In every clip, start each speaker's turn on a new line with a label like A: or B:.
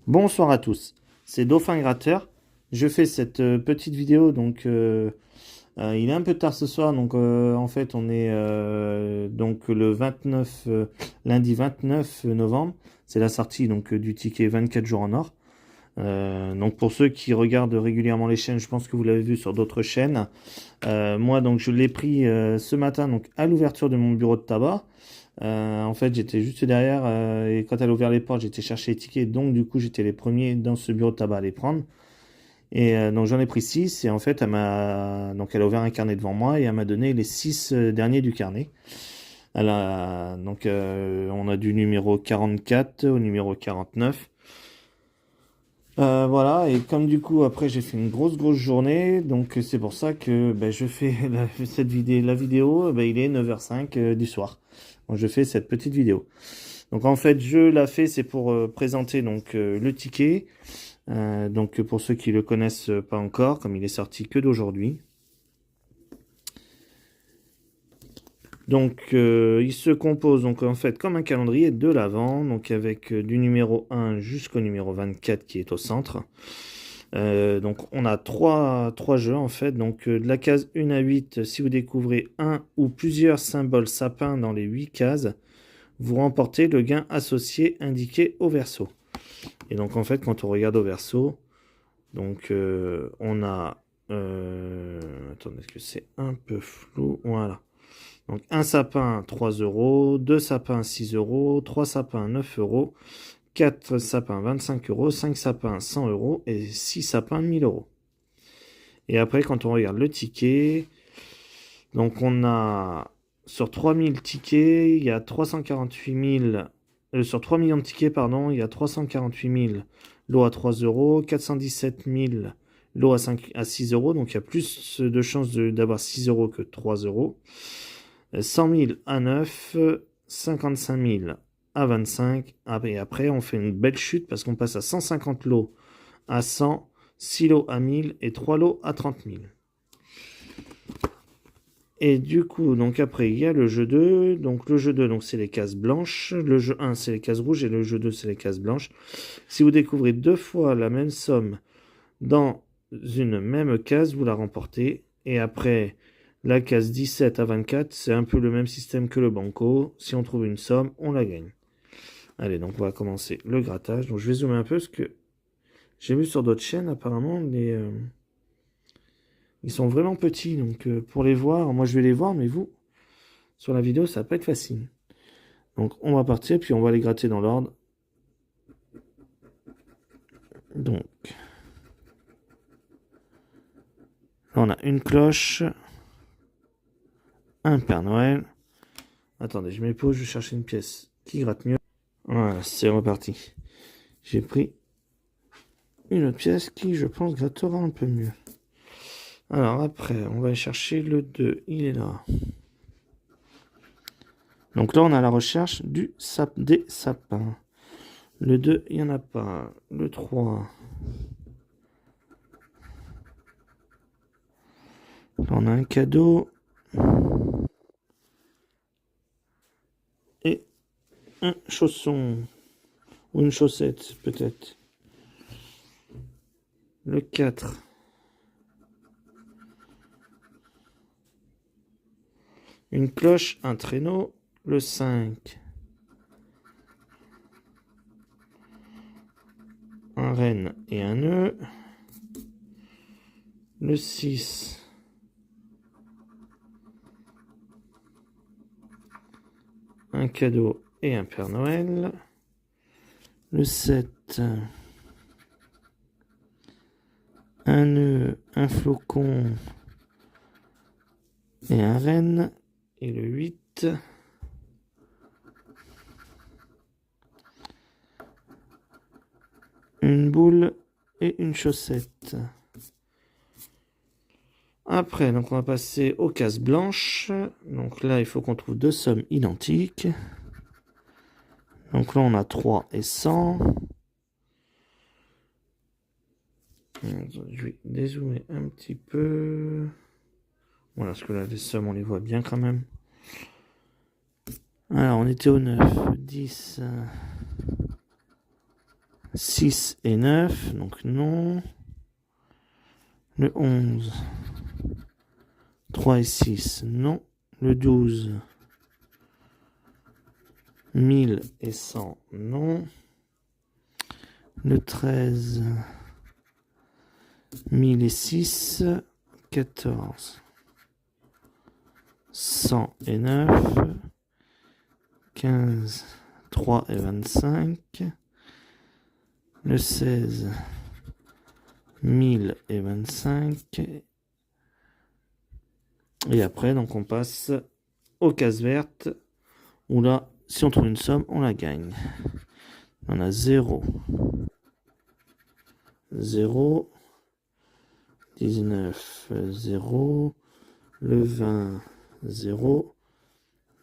A: Bonsoir à tous, c'est Dauphin Gratteur. Je fais cette petite vidéo, donc il est un peu tard ce soir, donc en fait on est donc le 29, lundi 29 novembre. C'est la sortie donc du ticket 24 jours en or. Donc pour ceux qui regardent régulièrement les chaînes, je pense que vous l'avez vu sur d'autres chaînes. Moi donc je l'ai pris ce matin donc à l'ouverture de mon bureau de tabac. En fait, j'étais juste derrière et quand elle a ouvert les portes, j'étais chercher les tickets. Donc, du coup, j'étais les premiers dans ce bureau de tabac à les prendre. Et donc, j'en ai pris 6. Et en fait, elle a ouvert un carnet devant moi et elle m'a donné les 6 derniers du carnet. On a du numéro 44 au numéro 49. Voilà, et comme du coup après j'ai fait une grosse journée, donc c'est pour ça que je fais la vidéo, il est 9h05 du soir. Donc je fais cette petite vidéo. Donc en fait je la fais, c'est pour présenter donc le ticket. Donc pour ceux qui le connaissent pas encore, comme il est sorti que d'aujourd'hui. Donc il se compose donc en fait comme un calendrier de l'Avent, donc avec du numéro 1 jusqu'au numéro 24 qui est au centre. Donc on a trois jeux en fait, donc de la case 1 à 8, si vous découvrez un ou plusieurs symboles sapins dans les 8 cases, vous remportez le gain associé indiqué au verso. Et donc en fait quand on regarde au verso, donc on a... attendez, est-ce que c'est un peu flou? Voilà. Donc un sapin 3 euros, 2 sapins 6 euros, 3 sapins 9 euros, 4 sapins 25 euros, 5 sapins 100 euros et 6 sapins 1000 euros. Et après, quand on regarde le ticket, donc on a sur 3000 tickets, il y a 348 000, sur 3 millions de tickets, pardon, il y a 348 000 lots à 3 euros, 417 000 lots à 6 euros, donc il y a plus de chances d'avoir 6 euros que 3 euros. 100 000 à 9, 55 000 à 25. Et après, on fait une belle chute parce qu'on passe à 150 lots à 100, 6 lots à 1000 et 3 lots à 30 000. Et du coup, donc après, il y a le jeu 2. Donc le jeu 2, donc c'est les cases blanches. Le jeu 1, c'est les cases rouges. Et le jeu 2, c'est les cases blanches. Si vous découvrez deux fois la même somme dans une même case, vous la remportez. Et après... la case 17 à 24, c'est un peu le même système que le banco. Si on trouve une somme, on la gagne. Allez, donc on va commencer le grattage. Donc je vais zoomer un peu parce que j'ai vu sur d'autres chaînes, apparemment, ils sont vraiment petits. Donc pour les voir, moi je vais les voir, mais vous, sur la vidéo, ça va pas être facile. Donc on va partir, puis on va les gratter dans l'ordre. Donc, là on a une cloche, un Père Noël. Attendez, je mets pause, je vais chercher une pièce qui gratte mieux. Voilà, c'est reparti. J'ai pris une autre pièce qui, je pense, grattera un peu mieux. Alors après, on va chercher le 2. Il est là. Donc là, on a la recherche des sapins. Le 2, il n'y en a pas. Le 3. Là, on a un cadeau. Et un chausson. Ou une chaussette, peut-être. Le 4. Une cloche, un traîneau. Le 5. Un renne et un nœud. Le 6. Un cadeau et un Père Noël. Le 7. Un nœud, un flocon et un renne. Et le 8. Une boule et une chaussette. Après, donc on va passer aux cases blanches. Donc là, il faut qu'on trouve deux sommes identiques. Donc là, on a 3 et 100. Je vais dézoomer un petit peu. Voilà, parce que là, les sommes, on les voit bien quand même. Alors, on était au 9, 10, 6 et 9, donc non. Le 11, 3 et 6, non. Le 12, 1000 et 100, non. Le 13, 1000 et 6, 14, 100 et 9, 15, 3 et 25, le 16, 1000 et 25, et après donc on passe aux cases vertes, où là, si on trouve une somme, on la gagne. On a 0, 0, 19, 0, le 20, 0,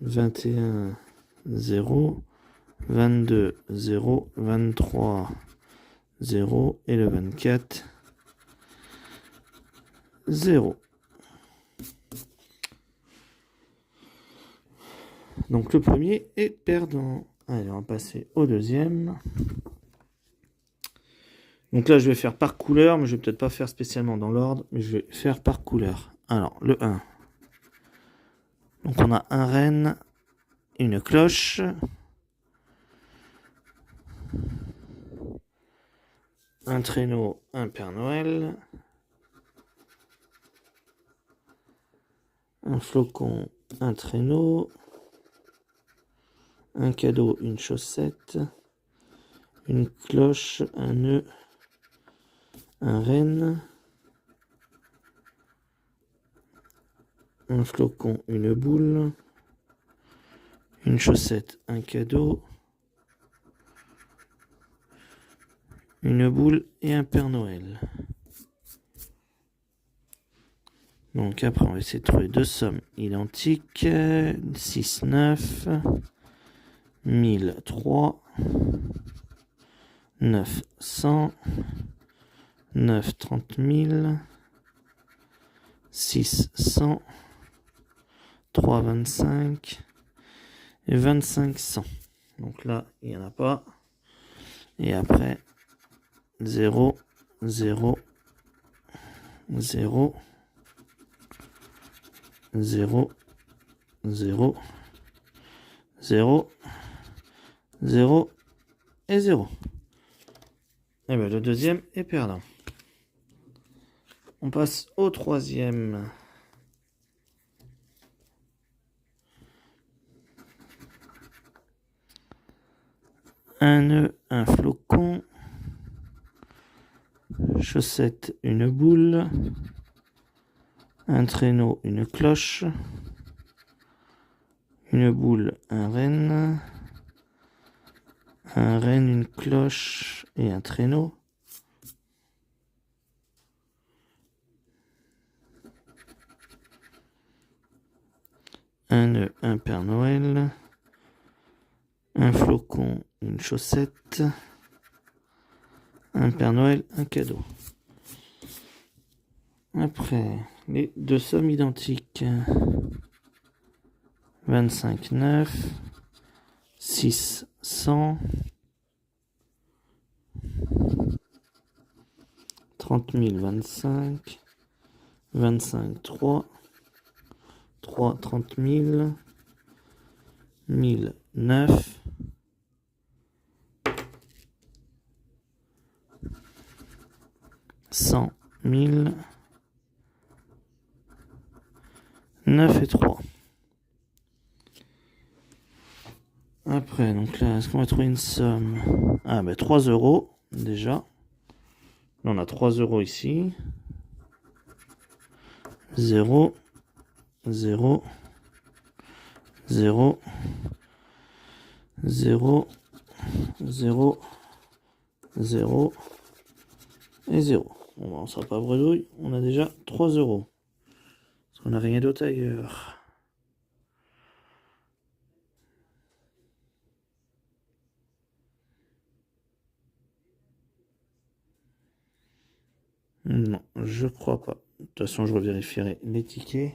A: 21, 0, 22, 0, 23, 0, et le 24, 0. Donc le premier est perdant. Allez, on va passer au deuxième. Donc là, je vais faire par couleur, mais je vais peut-être pas faire spécialement dans l'ordre, mais je vais faire par couleur. Alors, le 1. Donc on a un renne, une cloche, un traîneau, un Père Noël, un flocon, un traîneau, un cadeau, une chaussette, une cloche, un nœud, un renne, un flocon, une boule, une chaussette, un cadeau, une boule et un Père Noël. Donc après, on va essayer de trouver deux sommes identiques. 6, 9, 1000, 3, 9, 100, 9, 30 000, 6, 100, 3, 25 et 25, 100. Donc là, il n'y en a pas. Et après, 0, 0, 0, 0, 0, 0, 0 et 0. Et bien le deuxième est perdant. On passe au troisième. Un nœud, un flocon, chaussette, une boule, un traîneau, une cloche, une boule, un renne, une cloche et un traîneau. Un nœud, un Père Noël, un flocon, une chaussette, un Père Noël, un cadeau. Après, les deux sommes identiques. 25, 9, 6, 100, 30 000, 25, 25, 3, 3, 30 000, 1000, 9, 100 000, 9 et 3. Après, donc là, est-ce qu'on va trouver une somme? Ah, ben 3 euros, déjà. Là, on a 3 euros ici. 0, 0, 0, 0, 0, 0 et 0. Bon, on sera pas bredouille, on a déjà 3 euros. Parce qu'on n'a rien d'autre ailleurs. Non, je crois pas. De toute façon, je revérifierai les tickets.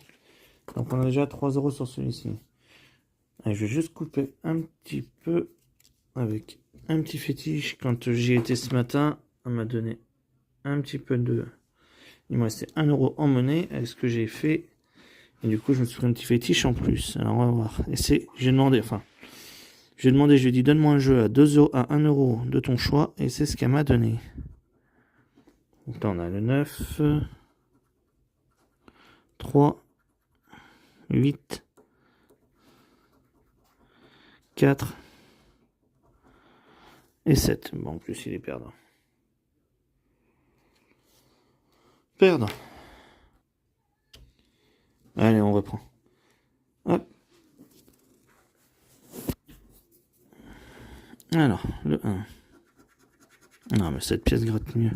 A: Donc on a déjà 3 euros sur celui-ci. Je vais juste couper un petit peu avec un petit fétiche. Quand j'y étais ce matin, on m'a donné un petit peu de... Il me restait 1 euro en monnaie avec ce que j'ai fait. Et du coup, je me suis pris un petit fétiche en plus. Alors, on va voir. Et c'est... J'ai demandé, je lui ai dit, donne-moi un jeu à 2 euros, à 1 euro de ton choix. Et c'est ce qu'elle m'a donné. Donc là, on a le 9, 3, 8, 4 et 7. Bon, en plus, il est perdant. Perdant. Allez, on reprend. Hop. Alors, le 1. Non, mais cette pièce gratte mieux.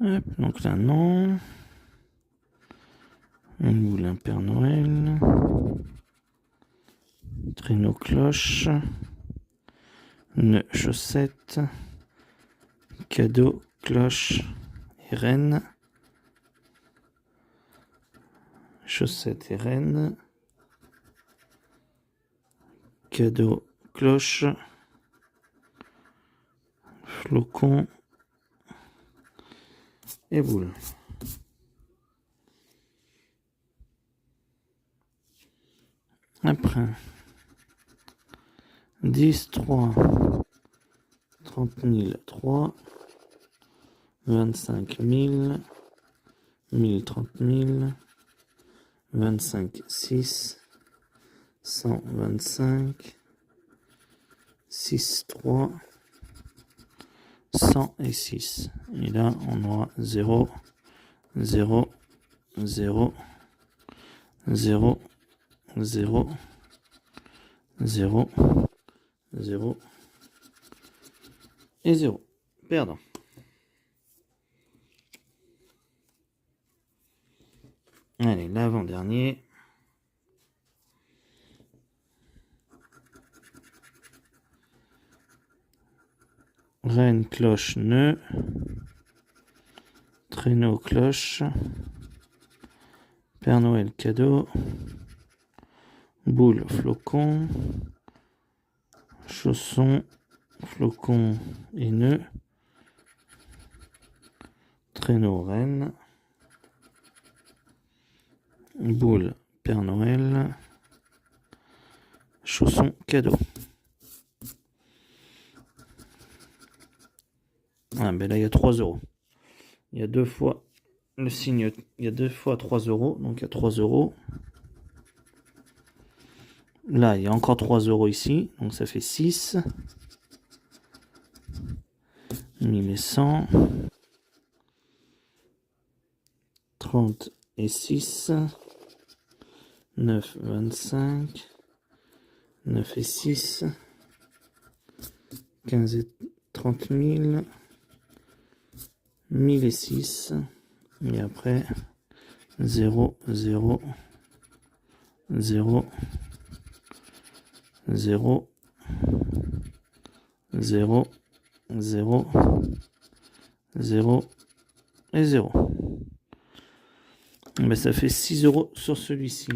A: Hop, donc là, non. Une boule, un Père Noël. Traîneau, cloche. Nœud, chaussette. Cadeau, cloche et reine. Chaussette et reine. Cadeau, cloche. Flocon. Et boule. Après, 10, 3, 30 000, 3, 25 000, 1000, 30 000, 25, 6, 125, 6, 3, 100 et 6. Et là, on aura 0, 0, 0, 0, 0, 0, 0 et 0. Perdant. Allez, l'avant-dernier. Reine, cloche, nœud. Traîneau, cloche. Père Noël, cadeau. Boule, flocon. Chausson, flocon et nœud. Traîneau, reine. Boule, Père Noël. Chausson, cadeau. Ah ben là il y a 3 euros. Il y a deux fois le signe, il y a 2 fois 3 euros, donc il y a 3 euros. Là il y a encore 3 euros ici, donc ça fait 6. 1100. 30 et 6. 9, 25. 9 et 6. 15 et 30 000. 1000 et 6. Et après 0, 0, 0, 0, 0, 0, 0 et 0. Ben, ça fait 6 euros sur celui-ci.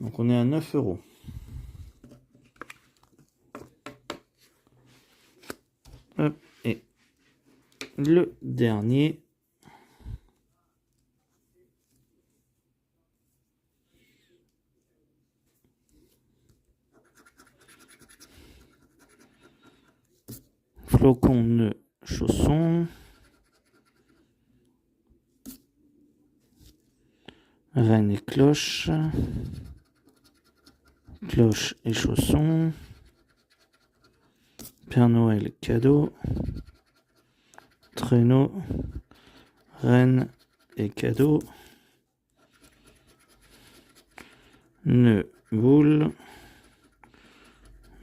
A: Donc on est à 9 euros. Hop, et le dernier. Flocon, nœud, chausson. Reine et cloche. Cloche et chausson. Père Noël, cadeau. Traîneau. Reine et cadeau. Nœud, boule.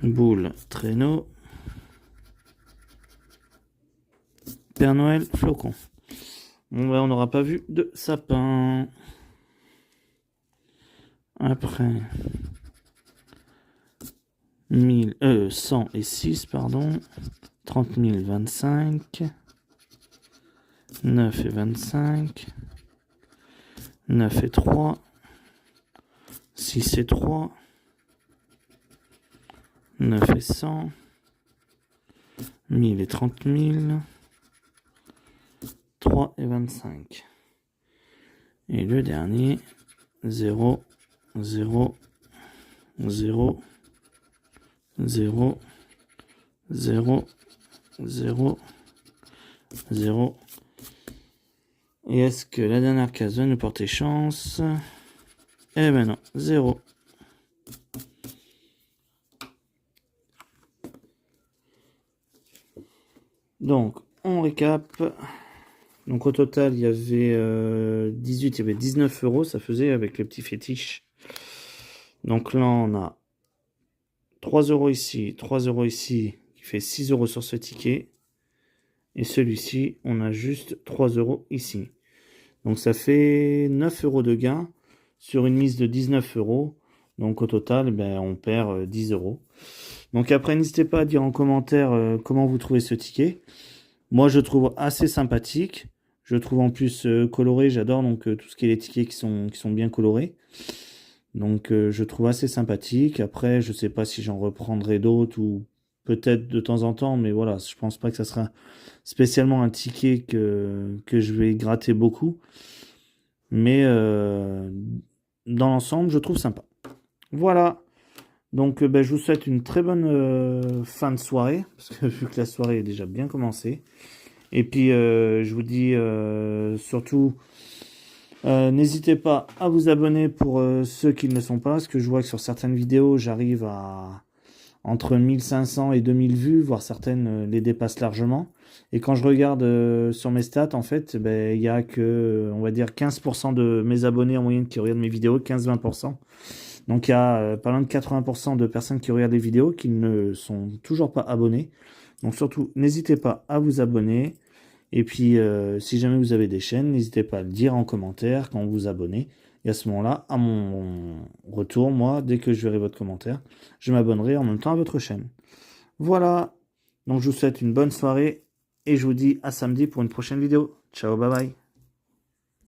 A: Boule, traîneau. Père Noël, flocon. Bon, ben, on n'aura pas vu de sapin. Après 100 et 6, pardon. 30 000, 25. 9 et 25. 9 et 3. 6 et 3. 9 et 100. 1000 et 30 000. 3 et 25. Et le dernier, 0, 0, 0, 0, 0, 0, 0. Et est-ce que la dernière case va nous porter chance? Eh ben non, 0. Donc, on récap. Donc au total, il y avait 18, il y avait 19 euros, ça faisait avec les petits fétiches. Donc là, on a 3 euros ici, 3 euros ici, qui fait 6 euros sur ce ticket. Et celui-ci, on a juste 3 euros ici. Donc ça fait 9 euros de gain sur une mise de 19 euros. Donc au total, ben, on perd 10 euros. Donc après, n'hésitez pas à dire en commentaire comment vous trouvez ce ticket. Moi, je trouve assez sympathique. Je trouve en plus coloré, j'adore donc tout ce qui est les tickets qui sont bien colorés. Donc je trouve assez sympathique. Après, je sais pas si j'en reprendrai d'autres ou peut-être de temps en temps, mais voilà, je pense pas que ça sera spécialement un ticket que je vais gratter beaucoup. Mais dans l'ensemble, je trouve sympa. Voilà. Donc ben, je vous souhaite une très bonne fin de soirée, parce que vu que la soirée est déjà bien commencée. Et puis je vous dis surtout, n'hésitez pas à vous abonner pour ceux qui ne le sont pas, parce que je vois que sur certaines vidéos, j'arrive à entre 1500 et 2000 vues, voire certaines les dépassent largement. Et quand je regarde sur mes stats, en fait, ben, il y a que, on va dire, 15% de mes abonnés en moyenne qui regardent mes vidéos, 15-20%. Donc il y a pas loin de 80% de personnes qui regardent les vidéos qui ne sont toujours pas abonnés. Donc surtout, n'hésitez pas à vous abonner. Et puis, si jamais vous avez des chaînes, n'hésitez pas à le dire en commentaire quand vous vous abonnez. Et à ce moment-là, à mon retour, moi, dès que je verrai votre commentaire, je m'abonnerai en même temps à votre chaîne. Voilà. Donc je vous souhaite une bonne soirée et je vous dis à samedi pour une prochaine vidéo. Ciao, bye bye.